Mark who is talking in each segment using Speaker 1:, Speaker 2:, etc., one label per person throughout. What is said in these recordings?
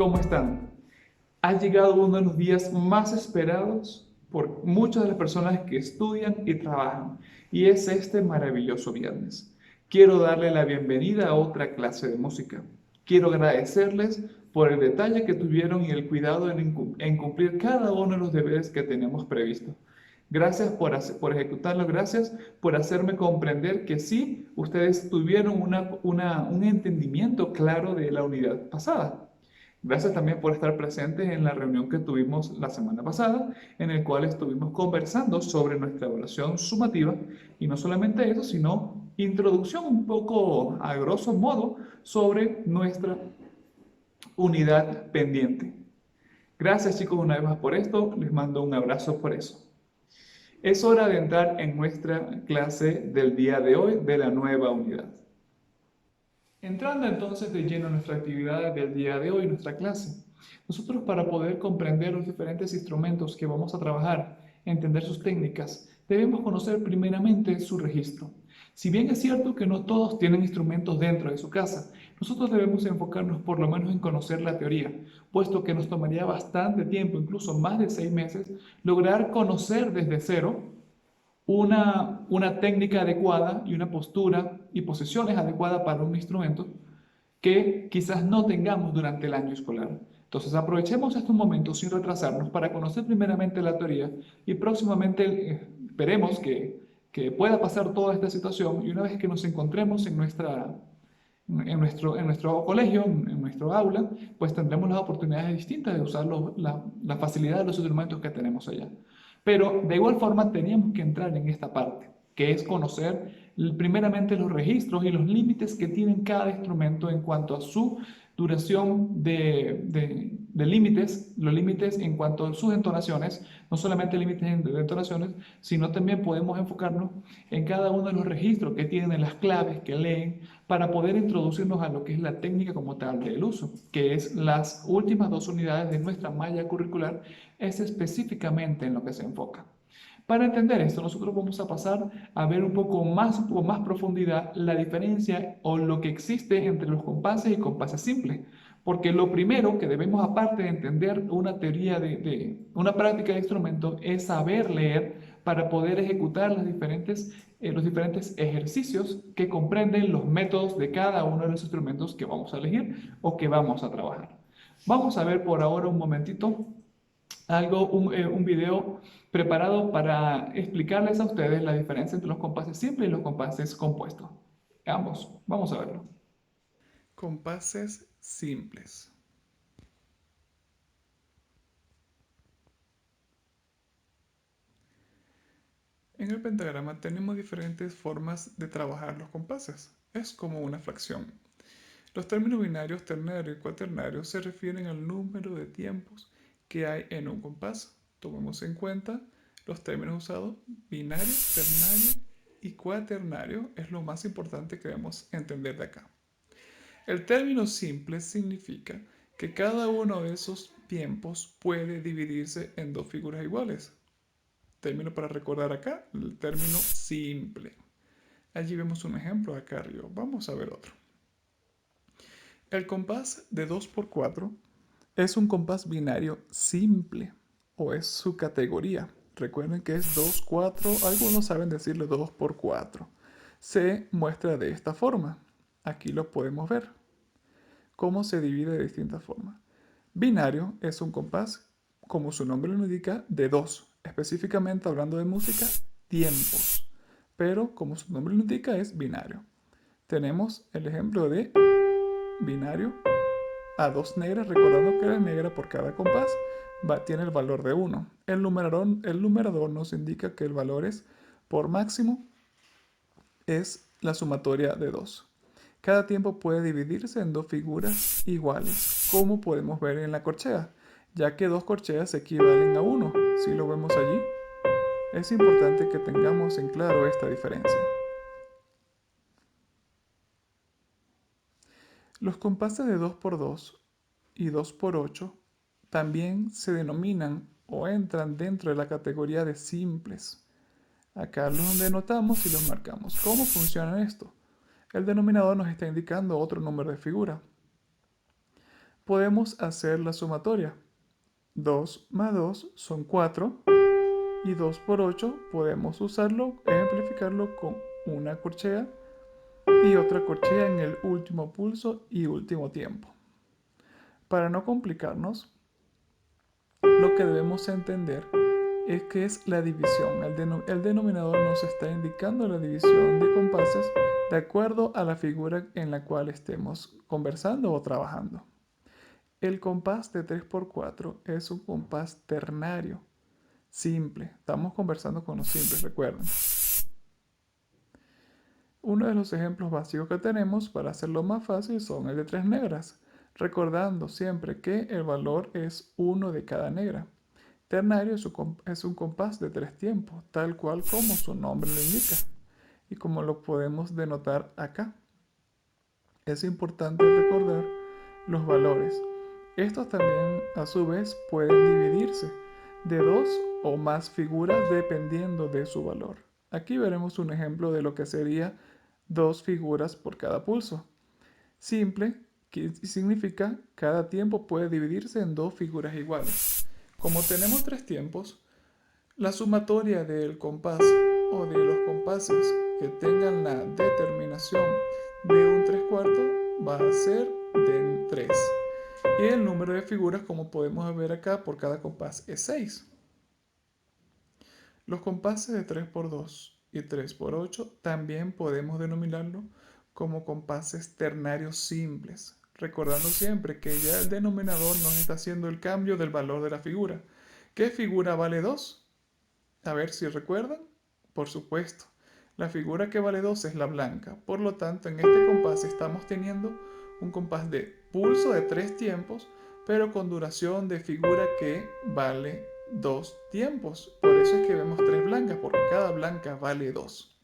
Speaker 1: ¿Cómo están? Ha llegado uno de los días más esperados por muchas de las personas que estudian y trabajan, y es este maravilloso viernes. Quiero darle la bienvenida a otra clase de música. Quiero agradecerles por el detalle que tuvieron y el cuidado en cumplir cada uno de los deberes que tenemos previstos. Gracias por ejecutarlo, gracias por hacerme comprender que sí, ustedes tuvieron un entendimiento claro de la unidad pasada. Gracias también por estar presentes en la reunión que tuvimos la semana pasada, en el cual estuvimos conversando sobre nuestra evaluación sumativa y no solamente eso, sino introducción un poco a grosso modo sobre nuestra unidad pendiente. Gracias chicos una vez más por esto, les mando un abrazo por eso. Es hora de entrar en nuestra clase del día de hoy de la nueva unidad. Entrando entonces de lleno en nuestra actividad del día de hoy, nuestra clase, nosotros para poder comprender los diferentes instrumentos que vamos a trabajar, entender sus técnicas, debemos conocer primeramente su registro. Si bien es cierto que no todos tienen instrumentos dentro de su casa, nosotros debemos enfocarnos por lo menos en conocer la teoría, puesto que nos tomaría bastante tiempo, incluso más de 6 meses, lograr conocer desde cero una técnica adecuada y una postura y posiciones adecuadas para un instrumento que quizás no tengamos durante el año escolar. Entonces aprovechemos estos momentos sin retrasarnos para conocer primeramente la teoría y próximamente esperemos que pueda pasar toda esta situación y una vez que nos encontremos en nuestro colegio, en nuestro aula, pues tendremos las oportunidades distintas de usar la facilidad de los instrumentos que tenemos allá. Pero de igual forma teníamos que entrar en esta parte, que es conocer primeramente los registros y los límites que tienen cada instrumento en cuanto a su duración de límites, los límites en cuanto a sus entonaciones, no solamente límites de entonaciones, sino también podemos enfocarnos en cada uno de los registros que tienen las claves que leen para poder introducirnos a lo que es la técnica como tal del uso, que es las últimas 2 unidades de nuestra malla curricular, es específicamente en lo que se enfoca. Para entender esto, nosotros vamos a pasar a ver un poco más, con más profundidad la diferencia o lo que existe entre los compases y compases simples. Porque lo primero que debemos, aparte de entender una teoría de una práctica de instrumento, es saber leer para poder ejecutar los diferentes ejercicios que comprenden los métodos de cada uno de los instrumentos que vamos a elegir o que vamos a trabajar. Vamos a ver por ahora un momentito un video preparado para explicarles a ustedes la diferencia entre los compases simples y los compases compuestos. Ambos, vamos a verlo. Compases simples. En el pentagrama tenemos diferentes formas de trabajar los compases. Es como una fracción. Los términos binarios, ternario y cuaternario se refieren al número de tiempos que hay en un compás. Tomemos en cuenta los términos usados: binario, ternario y cuaternario es lo más importante que debemos entender de acá. El término simple significa que cada uno de esos tiempos puede dividirse en dos figuras iguales. Término para recordar acá, el término simple. Allí vemos un ejemplo acá arriba. Vamos a ver otro. El compás de 2x4 es un compás binario simple o es su categoría. Recuerden que es 2-4, algunos saben decirle 2x4. Se muestra de esta forma. Aquí lo podemos ver. Cómo se divide de distintas formas. Binario es un compás, como su nombre lo indica, de 2. Específicamente hablando de música, tiempos. Pero como su nombre lo indica, es binario. Tenemos el ejemplo de binario a 2 negras, recordando que la negra por cada compás tiene el valor de 1. El numerador nos indica que el valor es, por máximo, es la sumatoria de 2. Cada tiempo puede dividirse en dos figuras iguales, como podemos ver en la corchea, ya que 2 corcheas equivalen a 1. Si lo vemos allí, es importante que tengamos en claro esta diferencia. Los compases de 2x2 y 2x8 también se denominan o entran dentro de la categoría de simples. Acá los denotamos y los marcamos. ¿Cómo funciona esto? El denominador nos está indicando otro número de figura. podemos hacer la sumatoria. 2 más 2 son 4 y 2 por 8 podemos usarlo, ejemplificarlo con una corchea y otra corchea en el último pulso y último tiempo. Para no complicarnos, lo que debemos entender es que es la división. El denominador nos está indicando la división de compases de acuerdo a la figura en la cual estemos conversando o trabajando. El compás de 3x4 es un compás ternario, simple. Estamos conversando con los simples, recuerden. Uno de los ejemplos básicos que tenemos para hacerlo más fácil son el de 3 negras, recordando siempre que el valor es 1 de cada negra. Ternario es un compás de 3 tiempos, tal cual como su nombre lo indica y como lo podemos denotar acá. Es importante recordar los valores. Estos también a su vez pueden dividirse de 2 o más figuras dependiendo de su valor. Aquí veremos un ejemplo de lo que sería 2 figuras por cada pulso. Simple, que significa cada tiempo puede dividirse en 2 figuras iguales. Como tenemos 3 tiempos, la sumatoria del compás o de los compases que tengan la determinación de un 3/4 va a ser de 3. Y el número de figuras, como podemos ver acá, por cada compás es 6. Los compases de 3x2 y 3x8 también podemos denominarlo como compases ternarios simples, recordando siempre que ya el denominador nos está haciendo el cambio del valor de la figura. ¿Qué figura vale 2? A ver si recuerdan. Por supuesto, la figura que vale 2 es la blanca. Por lo tanto, en este compás estamos teniendo un compás de pulso de 3 tiempos, pero con duración de figura que vale 2 tiempos. Por eso es que vemos 3 blancas, porque cada blanca vale 2.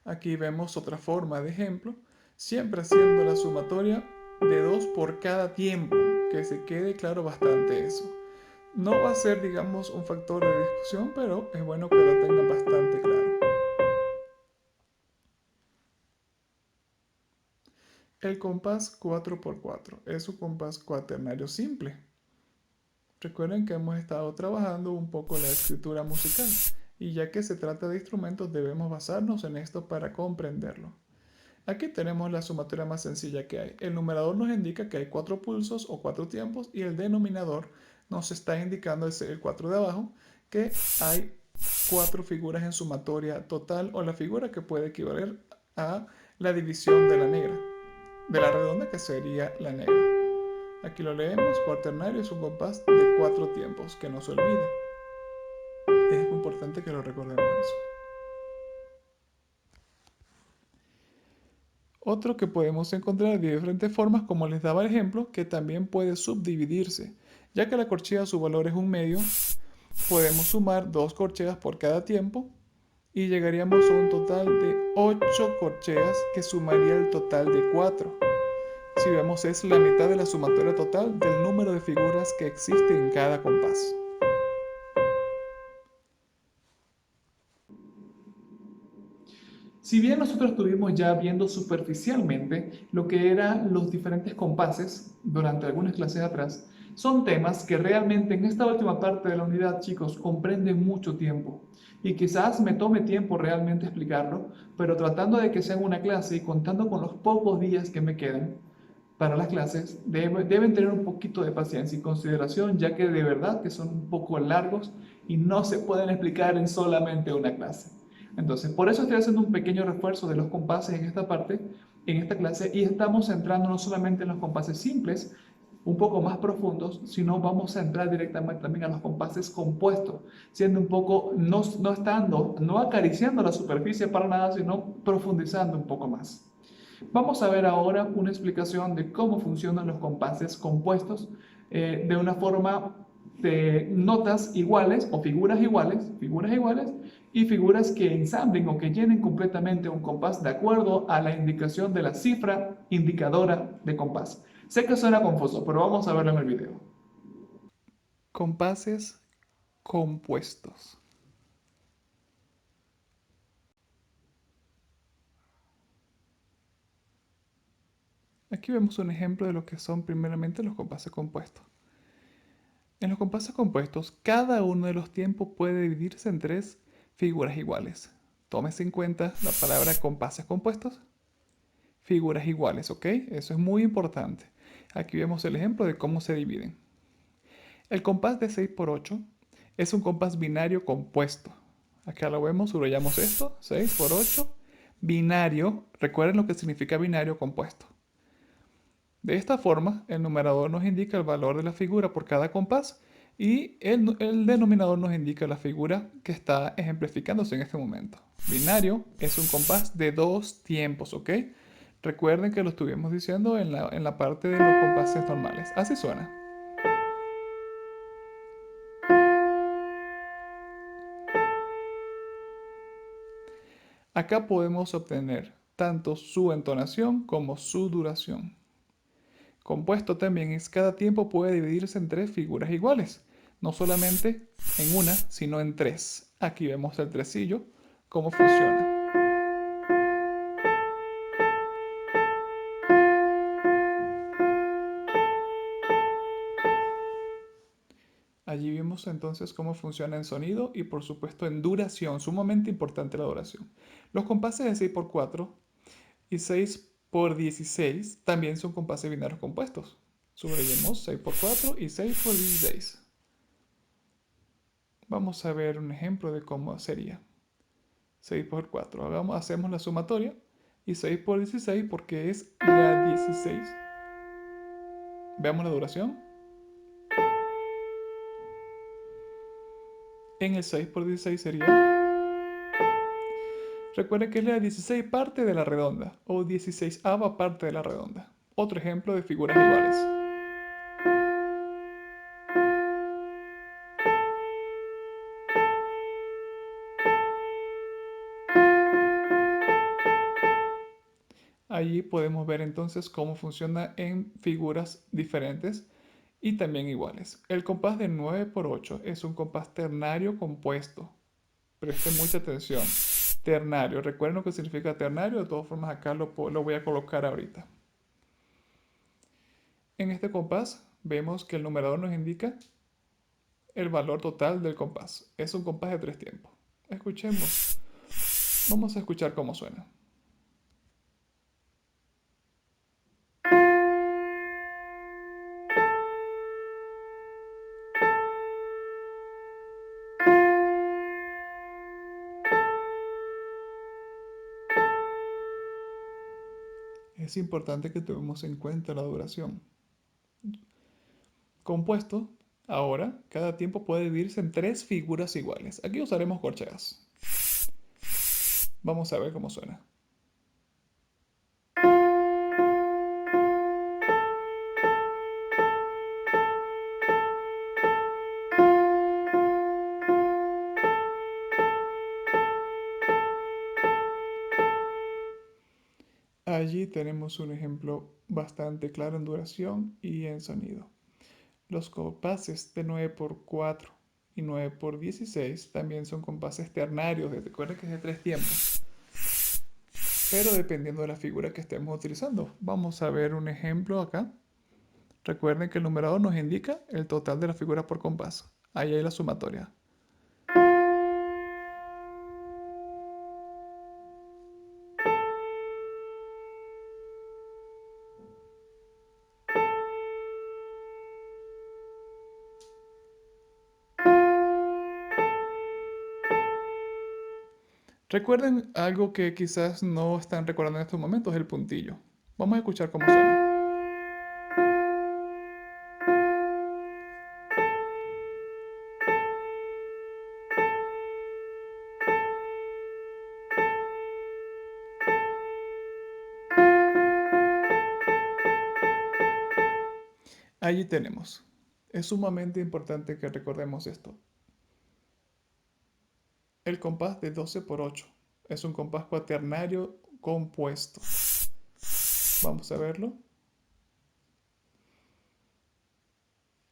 Speaker 1: Aquí vemos otra forma de ejemplo, siempre haciendo la sumatoria de 2 por cada tiempo, que se quede claro bastante eso. No va a ser, digamos, un factor de discusión, pero es bueno que lo tengan bastante claro. El compás 4x4 es un compás cuaternario simple. Recuerden que hemos estado trabajando un poco la escritura musical y ya que se trata de instrumentos debemos basarnos en esto para comprenderlo. Aquí tenemos la sumatoria más sencilla que hay. El numerador nos indica que hay 4 pulsos o 4 tiempos y el denominador nos está indicando, el 4 de abajo, que hay 4 figuras en sumatoria total o la figura que puede equivaler a la división de la negra, de la redonda que sería la negra. Aquí lo leemos, cuaternario es un compás de 4 tiempos, que no se olvide. Es importante que lo recordemos eso. Otro que podemos encontrar de diferentes formas, como les daba el ejemplo, que también puede subdividirse. Ya que la corchea su valor es un medio, podemos sumar 2 corcheas por cada tiempo y llegaríamos a un total de 8 corcheas que sumaría el total de 4. Si vemos es la mitad de la sumatoria total del número de figuras que existe en cada compás. Si bien nosotros estuvimos ya viendo superficialmente lo que eran los diferentes compases durante algunas clases atrás, son temas que realmente en esta última parte de la unidad, chicos, comprenden mucho tiempo. Y quizás me tome tiempo realmente explicarlo, pero tratando de que sea una clase y contando con los pocos días que me quedan para las clases, deben tener un poquito de paciencia y consideración, ya que de verdad que son un poco largos y no se pueden explicar en solamente una clase. Entonces, por eso estoy haciendo un pequeño refuerzo de los compases en esta parte, en esta clase, y estamos centrando no solamente en los compases simples, un poco más profundos, sino vamos a entrar directamente también a los compases compuestos, siendo un poco, no acariciando la superficie para nada, sino profundizando un poco más. Vamos a ver ahora una explicación de cómo funcionan los compases compuestos de una forma de notas iguales o figuras iguales y figuras que ensamblen o que llenen completamente un compás de acuerdo a la indicación de la cifra indicadora de compás. Sé que suena confuso, pero vamos a verlo en el video. Compases compuestos. Aquí vemos un ejemplo de lo que son primeramente los compases compuestos. En los compases compuestos, cada uno de los tiempos puede dividirse en tres figuras iguales. Tómese en cuenta la palabra compases compuestos, figuras iguales, ¿ok? Eso es muy importante. Aquí vemos el ejemplo de cómo se dividen. El compás de 6 por 8 es un compás binario compuesto. Acá lo vemos, subrayamos esto, 6 por 8, binario. Recuerden lo que significa binario compuesto. De esta forma, el numerador nos indica el valor de la figura por cada compás y el denominador nos indica la figura que está ejemplificándose en este momento. Binario es un compás de dos tiempos, ¿ok? Recuerden que lo estuvimos diciendo en la parte de los compases normales. Así suena. Acá podemos obtener tanto su entonación como su duración. Compuesto también es cada tiempo puede dividirse en tres figuras iguales, no solamente en una, sino en tres. Aquí vemos el tresillo, cómo funciona. Allí vimos entonces cómo funciona en sonido y por supuesto en duración, sumamente importante la duración. Los compases de 6 por 4 y 6 por 16 también son compases binarios compuestos. Subrayemos 6 por 4 y 6 por 16. Vamos a ver un ejemplo de cómo sería. 6 por 4. Hacemos la sumatoria. Y 6 por 16 porque es la 16. Veamos la duración. En el 6 por 16 sería... Recuerden que es la 16 parte de la redonda o 16ava parte de la redonda. Otro ejemplo de figuras iguales. Allí podemos ver entonces cómo funciona en figuras diferentes y también iguales. El compás de 9 por 8 es un compás ternario compuesto. Presten mucha atención. Ternario. ¿Recuerden lo que significa ternario? De todas formas acá lo voy a colocar ahorita. En este compás vemos que el numerador nos indica el valor total del compás. Es un compás de tres tiempos. Escuchemos. Vamos a escuchar cómo suena. Es importante que tomemos en cuenta la duración. Compuesto, ahora, cada tiempo puede dividirse en tres figuras iguales. Aquí usaremos corcheas. Vamos a ver cómo suena. Allí tenemos un ejemplo bastante claro en duración y en sonido. Los compases de 9 por 4 y 9 por 16 también son compases ternarios, recuerden que es de tres tiempos, pero dependiendo de la figura que estemos utilizando. Vamos a ver un ejemplo acá. Recuerden que el numerador nos indica el total de las figuras por compás. Ahí hay la sumatoria. Recuerden algo que quizás no están recordando en estos momentos, el puntillo. Vamos a escuchar cómo suena. Allí tenemos. Es sumamente importante que recordemos esto. El compás de 12 por 8 es un compás cuaternario compuesto. Vamos a verlo.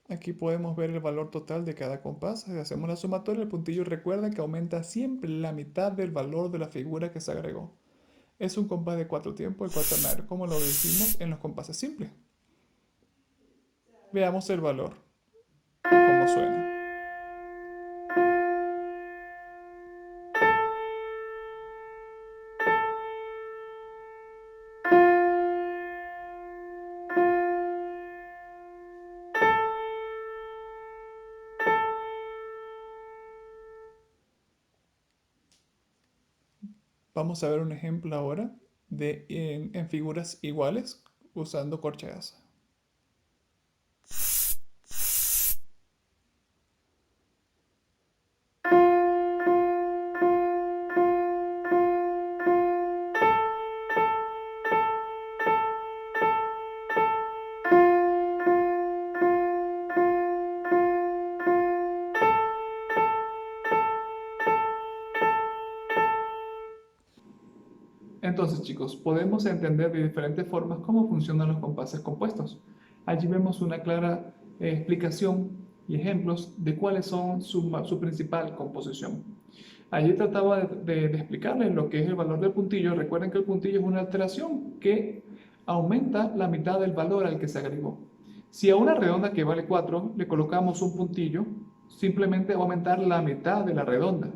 Speaker 1: Aquí podemos ver el valor total de cada compás. Si hacemos la sumatoria, el puntillo recuerda que aumenta siempre la mitad del valor de la figura que se agregó. Es un compás de 4 tiempos, el cuaternario, como lo dijimos en los compases simples. Veamos el valor, cómo suena. Vamos a ver un ejemplo ahora en figuras iguales usando corcheas. Entonces, chicos, podemos entender de diferentes formas cómo funcionan los compases compuestos. Allí vemos una clara explicación y ejemplos de cuáles son su principal composición. Allí trataba de explicarles lo que es el valor del puntillo. Recuerden que el puntillo es una alteración que aumenta la mitad del valor al que se agregó. Si a una redonda que vale 4 le colocamos un puntillo, simplemente va a aumentar la mitad de la redonda,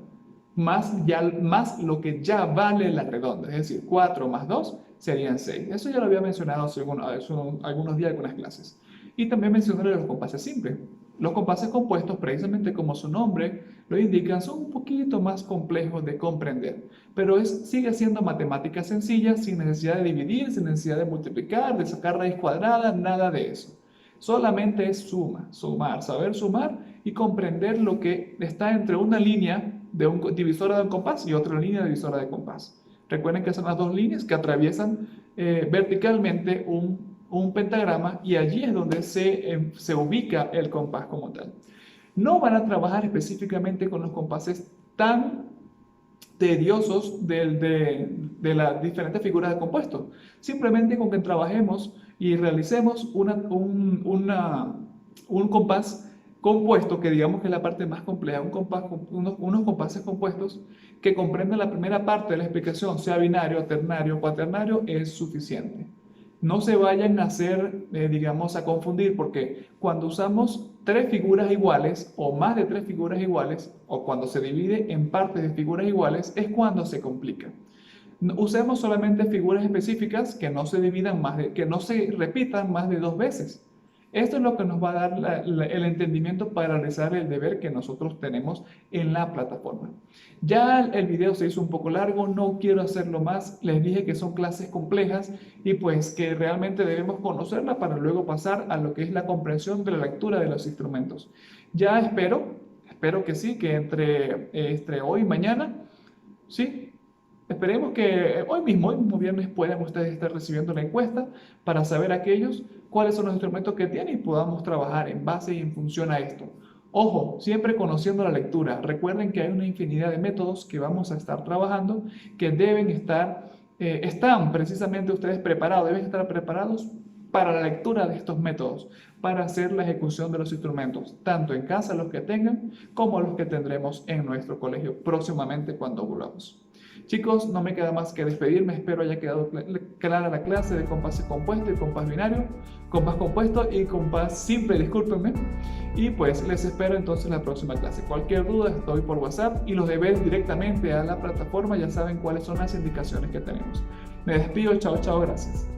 Speaker 1: más lo que ya vale la redonda, es decir, 4 más 2 serían 6. Eso ya lo había mencionado hace algunos días en algunas clases. Y también mencioné los compases simples. Los compases compuestos, precisamente como su nombre lo indican, son un poquito más complejos de comprender, pero sigue siendo matemática sencilla, sin necesidad de dividir, sin necesidad de multiplicar, de sacar raíz cuadrada, nada de eso. Solamente es sumar, saber sumar y comprender lo que está entre una línea divisora de un compás y otra línea divisora de compás. Recuerden que son las dos líneas que atraviesan verticalmente un pentagrama y allí es donde se ubica el compás como tal. No van a trabajar específicamente con los compases tan tediosos de las diferentes figuras de compuesto. Simplemente con que trabajemos y realicemos un compás compuesto, que digamos que es la parte más compleja, unos compases compuestos que comprenden la primera parte de la explicación, sea binario, ternario, cuaternario, es suficiente. No se vayan a hacer, digamos, a confundir, porque cuando usamos 3 figuras iguales o más de 3 figuras iguales, o cuando se divide en partes de figuras iguales, es cuando se complica. Usemos solamente figuras específicas que no se que no se repitan más de 2 veces. Esto es lo que nos va a dar el entendimiento para realizar el deber que nosotros tenemos en la plataforma. Ya el video se hizo un poco largo, no quiero hacerlo más. Les dije que son clases complejas y pues que realmente debemos conocerla para luego pasar a lo que es la comprensión de la lectura de los instrumentos. Ya espero que sí, que entre hoy y mañana, sí, esperemos que hoy mismo viernes, puedan ustedes estar recibiendo la encuesta para saber cuáles son los instrumentos que tienen y podamos trabajar en base y en función a esto. Ojo, siempre conociendo la lectura. Recuerden que hay una infinidad de métodos que vamos a estar trabajando que están precisamente ustedes preparados, deben estar preparados para la lectura de estos métodos, para hacer la ejecución de los instrumentos, tanto en casa los que tengan como los que tendremos en nuestro colegio próximamente cuando volvamos. Chicos, no me queda más que despedirme. Espero haya quedado clara la clase de compás compuesto y compás binario, compás compuesto y compás simple, discúlpenme. Y pues les espero entonces en la próxima clase. Cualquier duda estoy por WhatsApp y los deben directamente a la plataforma. Ya saben cuáles son las indicaciones que tenemos. Me despido, chao, chao, gracias.